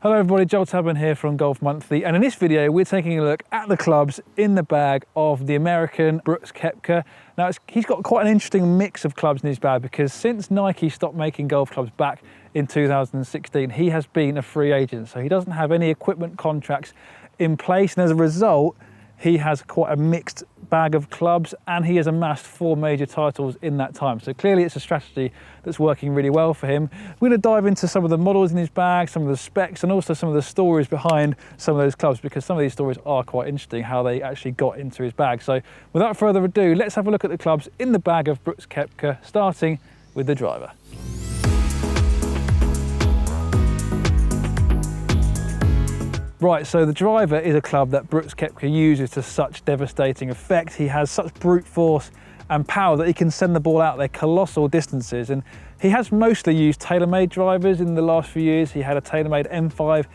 Hello everybody, Joel Tabman here from Golf Monthly, and in this video we're taking a look at the clubs in the bag of the American Brooks Koepka. Now he's got quite an interesting mix of clubs in his bag because since Nike stopped making golf clubs back in 2016, he has been a free agent, so he doesn't have any equipment contracts in place, and as a result he has quite a mixed bag of clubs, and he has amassed 4 major titles in that time. So clearly it's a strategy that's working really well for him. We're going to dive into some of the models in his bag, some of the specs, and also some of the stories behind some of those clubs, because some of these stories are quite interesting, how they actually got into his bag. So without further ado, let's have a look at the clubs in the bag of Brooks Koepka, starting with the driver. Right, so the driver is a club that Brooks Koepka uses to such devastating effect. He has such brute force and power that he can send the ball out there colossal distances, and he has mostly used tailor-made drivers in the last few years. He had a tailor-made M5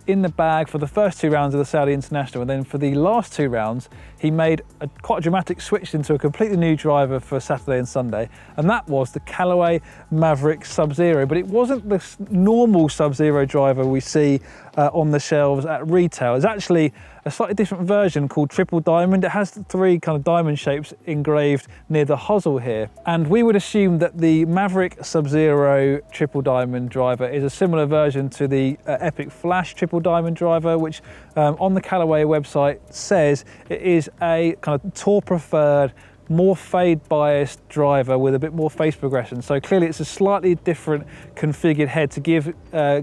in the bag for the first 2 rounds of the Saudi International, and then for the last 2 rounds he made quite a dramatic switch into a completely new driver for Saturday and Sunday, and that was the Callaway Maverick Sub-Zero. But it wasn't the normal Sub-Zero driver we see on the shelves at retail. It's actually a slightly different version called Triple Diamond. It has 3 kind of diamond shapes engraved near the hosel here, and we would assume that the Maverick Sub-Zero Triple Diamond driver is a similar version to the Epic Flash Triple Diamond driver, which on the Callaway website says it is a kind of tour preferred, more fade biased driver with a bit more face progression. So clearly it's a slightly different configured head to give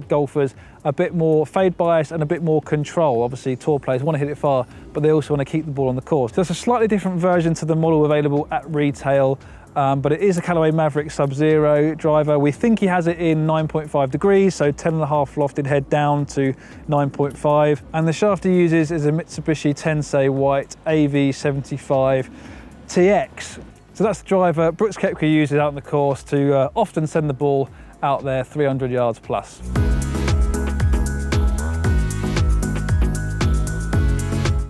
golfers a bit more fade bias and a bit more control. Obviously tour players want to hit it far, but they also want to keep the ball on the course. So it's a slightly different version to the model available at retail, but it is a Callaway Maverick Sub-Zero driver. We think he has it in 9.5 degrees, so 10.5 lofted head down to 9.5. And the shaft he uses is a Mitsubishi Tensei White AV75 TX. So that's the driver Brooks Koepka uses out on the course to often send the ball out there 300 yards plus.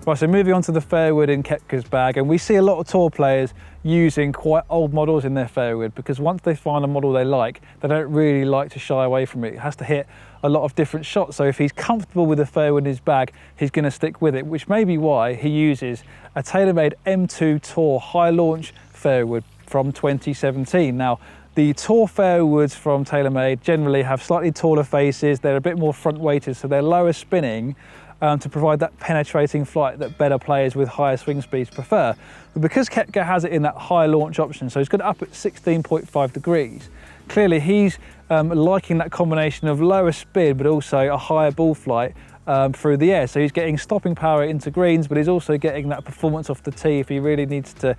Right, so moving on to the fairwood in Koepka's bag, and we see a lot of tour players using quite old models in their fairwood because once they find a model they like, they don't really like to shy away from it. It has to hit a lot of different shots, so if he's comfortable with the fairwood in his bag, he's going to stick with it, which may be why he uses a tailor-made M2 Tour high launch fairwood from 2017. Now, the Tour fairwoods from TaylorMade generally have slightly taller faces, they're a bit more front weighted, so they're lower spinning, to provide that penetrating flight that better players with higher swing speeds prefer. But because Koepka has it in that high launch option, so he's got it up at 16.5 degrees, clearly he's liking that combination of lower spin but also a higher ball flight through the air. So he's getting stopping power into greens, but he's also getting that performance off the tee if he really needs to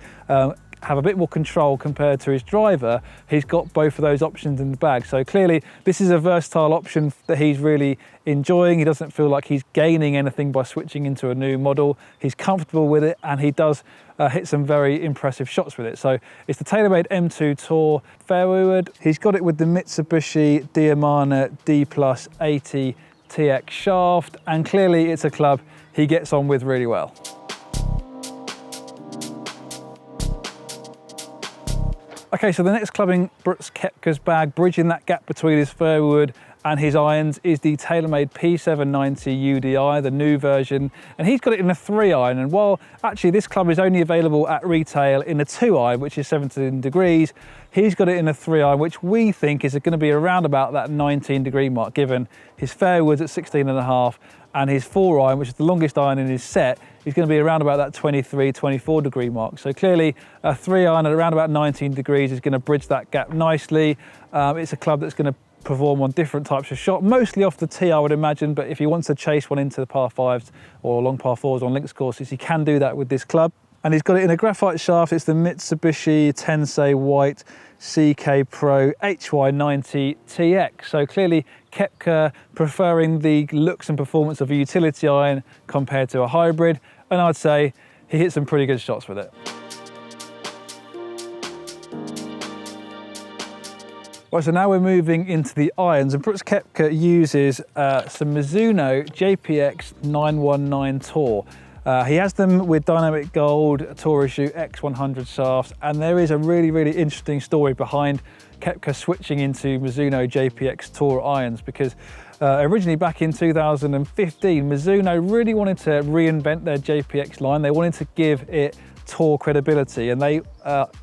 have a bit more control compared to his driver. He's got both of those options in the bag. So clearly this is a versatile option that he's really enjoying. He doesn't feel like he's gaining anything by switching into a new model. He's comfortable with it, and he does hit some very impressive shots with it. So it's the TaylorMade M2 Tour fairway wood. He's got it with the Mitsubishi Diamana D Plus 80 TX shaft, and clearly it's a club he gets on with really well. Okay, so the next club in Brooks Koepka's bag, bridging that gap between his fairwood and his irons, is the TaylorMade P790 UDI, the new version, and he's got it in a 3-iron. And while actually this club is only available at retail in a 2-iron, which is 17 degrees, he's got it in a 3-iron, which we think is going to be around about that 19-degree mark, given his fairwood's at 16.5 and his 4-iron, which is the longest iron in his set, is going to be around about that 23, 24 degree mark. So clearly a 3-iron at around about 19 degrees is going to bridge that gap nicely. It's a club that's going to perform on different types of shot, mostly off the tee I would imagine, but if he wants to chase one into the par 5s or long par 4s on links courses, he can do that with this club. And he's got it in a graphite shaft. It's the Mitsubishi Tensei White CK Pro HY90 TX. So clearly Koepka preferring the looks and performance of a utility iron compared to a hybrid, and I'd say he hit some pretty good shots with it. Right, so now we're moving into the irons, and Brooks Koepka uses some Mizuno JPX 919 Tour. He has them with dynamic gold Tour Issue X100 shafts, and there is a really interesting story behind Koepka switching into Mizuno JPX Tour irons, because originally back in 2015, Mizuno really wanted to reinvent their JPX line. They wanted to give it Tour credibility, and they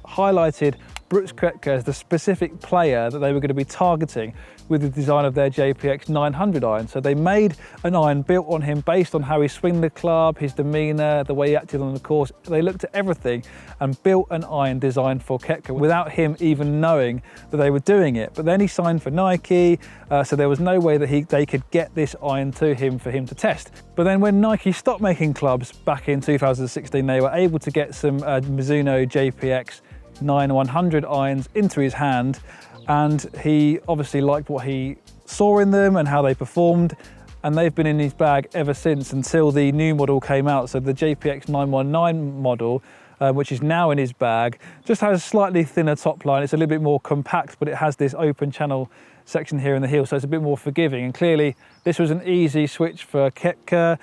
highlighted Brooks Koepka as the specific player that they were going to be targeting with the design of their JPX 900 iron. So they made an iron built on him based on how he swung the club, his demeanour, the way he acted on the course. They looked at everything and built an iron designed for Koepka without him even knowing that they were doing it. But then he signed for Nike, so there was no way that they could get this iron to him for him to test. But then when Nike stopped making clubs back in 2016, they were able to get some Mizuno JPX 9100 irons into his hand, and he obviously liked what he saw in them and how they performed, and they've been in his bag ever since until the new model came out. So the JPX 919 model, which is now in his bag, just has a slightly thinner top line. It's a little bit more compact, but it has this open channel section here in the heel, so it's a bit more forgiving. And clearly this was an easy switch for Koepka.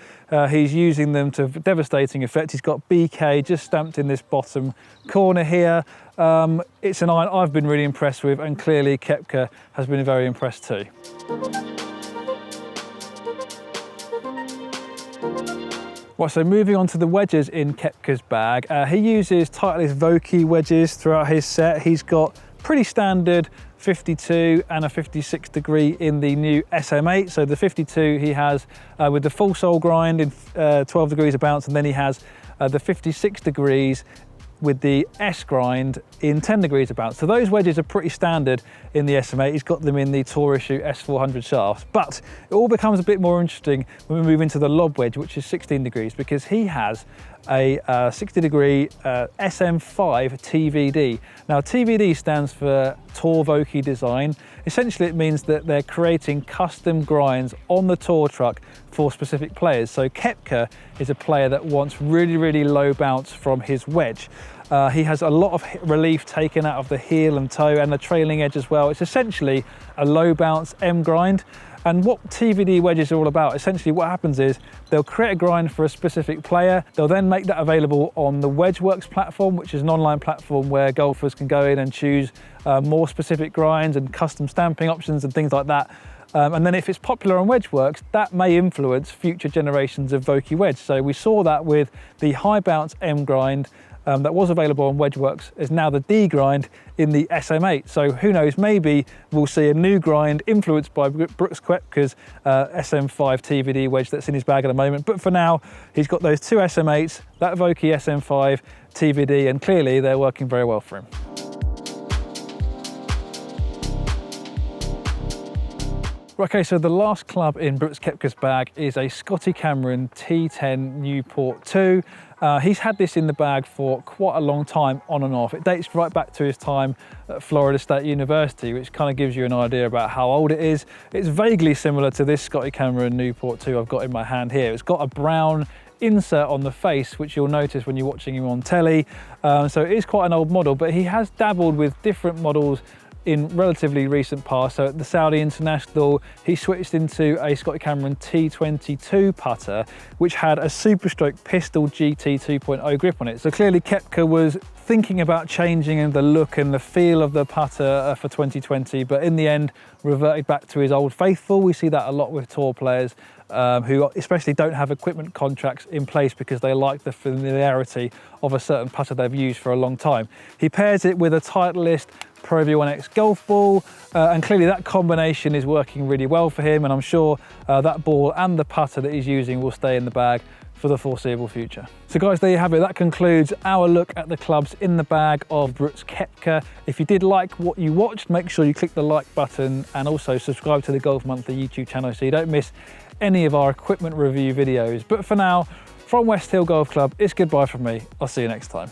He's using them to devastating effect. He's got BK just stamped in this bottom corner here. It's an iron I've been really impressed with, and clearly Koepka has been very impressed too. Right, so moving on to the wedges in Koepka's bag. He uses Titleist Vokey wedges throughout his set. He's got pretty standard 52 and a 56 degree in the new SM8. So the 52 he has with the full sole grind in 12 degrees of bounce, and then he has the 56 degrees with the S grind in 10 degrees of bounce. So those wedges are pretty standard in the SM8. He's got them in the Tour Issue S400 shafts, but it all becomes a bit more interesting when we move into the lob wedge, which is 16 degrees, because he has a 60 degree SM5 TVD. Now TVD stands for Tour Vokey Design. Essentially it means that they're creating custom grinds on the tour truck for specific players. So Koepka is a player that wants really low bounce from his wedge. He has a lot of relief taken out of the heel and toe and the trailing edge as well. It's essentially a low bounce M grind. And what TVD wedges are all about, essentially what happens is they'll create a grind for a specific player. They'll then make that available on the WedgeWorks platform, which is an online platform where golfers can go in and choose more specific grinds and custom stamping options and things like that. And then if it's popular on WedgeWorks, that may influence future generations of Vokey wedge. So we saw that with the high bounce M grind that was available on WedgeWorks is now the D grind in the SM8. So who knows, maybe we'll see a new grind influenced by Brooks Koepka's SM5 TVD wedge that's in his bag at the moment. But for now, he's got those two SM8s, that Vokey SM5 TVD, and clearly they're working very well for him. Okay, so the last club in Brooks Koepka's bag is a Scotty Cameron T10 Newport 2. He's had this in the bag for quite a long time, on and off. It dates right back to his time at Florida State University, which kind of gives you an idea about how old it is. It's vaguely similar to this Scotty Cameron Newport 2 I've got in my hand here. It's got a brown insert on the face, which you'll notice when you're watching him on telly. So it is quite an old model, but he has dabbled with different models in relatively recent past. So at the Saudi International, he switched into a Scotty Cameron T22 putter, which had a Superstroke Pistol GT 2.0 grip on it. So clearly Koepka was thinking about changing the look and the feel of the putter for 2020, but in the end reverted back to his old faithful. We see that a lot with tour players who especially don't have equipment contracts in place because they like the familiarity of a certain putter they've used for a long time. He pairs it with a Titleist Pro V1X golf ball, and clearly that combination is working really well for him, and I'm sure that ball and the putter that he's using will stay in the bag for the foreseeable future. So guys, there you have it. That concludes our look at the clubs in the bag of Brooks Koepka. If you did like what you watched, make sure you click the like button and also subscribe to the Golf Monthly YouTube channel so you don't miss any of our equipment review videos. But for now, from West Hill Golf Club, it's goodbye from me. I'll see you next time.